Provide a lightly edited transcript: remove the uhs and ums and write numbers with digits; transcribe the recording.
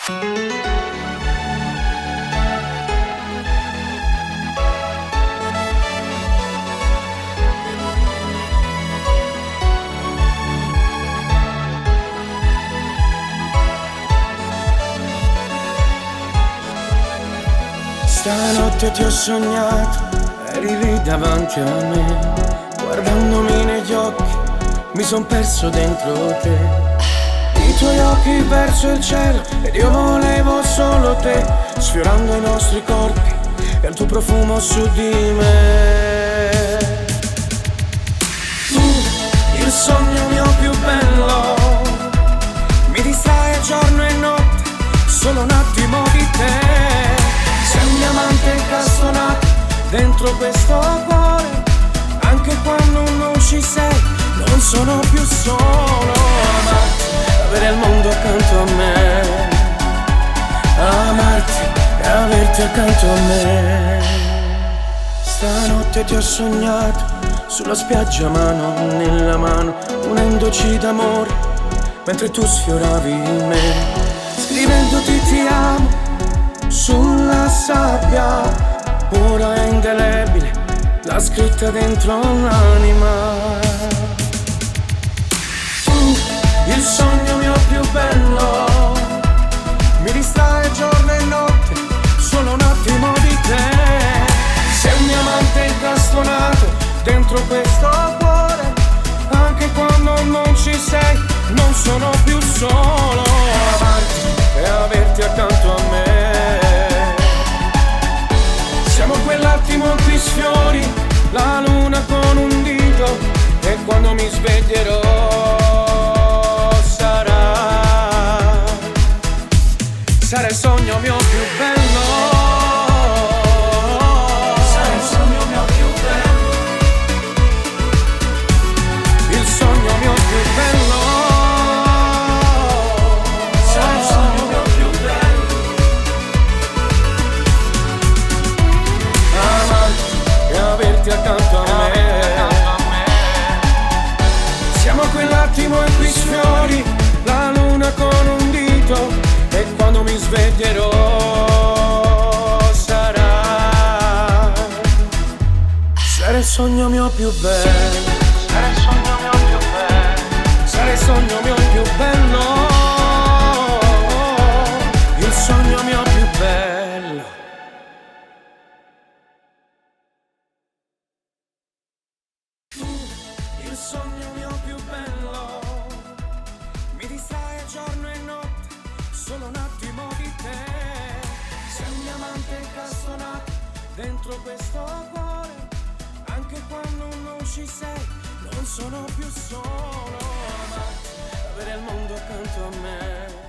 Stanotte ti ho sognato, eri lì davanti a me, guardandomi negli occhi, mi son perso dentro te. I tuoi occhi verso il cielo ed io volevo solo te, sfiorando i nostri corpi e il tuo profumo su di me. Tu, il sogno mio più bello, mi distrai giorno e notte, solo un attimo di te. Sei un diamante incastonato dentro questo cuore, anche quando non ci sei, non sono più solo. Amarti, avere il mondo accanto a me, amarti e averti accanto a me. Stanotte ti ho sognato sulla spiaggia, mano nella mano, unendoci d'amore, mentre tu sfioravi me, scrivendoti ti amo sulla sabbia, pura e indelebile, l'ha scritta dentro l'anima. Tu, il sogno mio più bello, mi distrae giorno e notte, solo un attimo di te. Sei un diamante incastonato dentro questo cuore, anche quando non ci sei, non sono più solo. Amarti e averti accanto a me, siamo quell'attimo in cui sfiori la luna con un dito, e quando mi sveglierò sarà il sogno mio più bello. Sarà il sogno mio più bello, il sogno mio più bello. Sarà il sogno mio più bello, amarti e averti accanto a me. Siamo quell'attimo in cui sfiori la luna con un dito, e quando mi sveglierò sarà il sogno mio più bello. Sarà il sogno mio più bello. Sarà il sogno mio più bello, il sogno mio più bello. Tu, il sogno mio più bello, mi distrae giorno e notte, solo un attimo di te. Sei un diamante incastonato dentro questo cuore, anche quando non ci sei, non sono più solo. Amarti, avere il mondo accanto a me,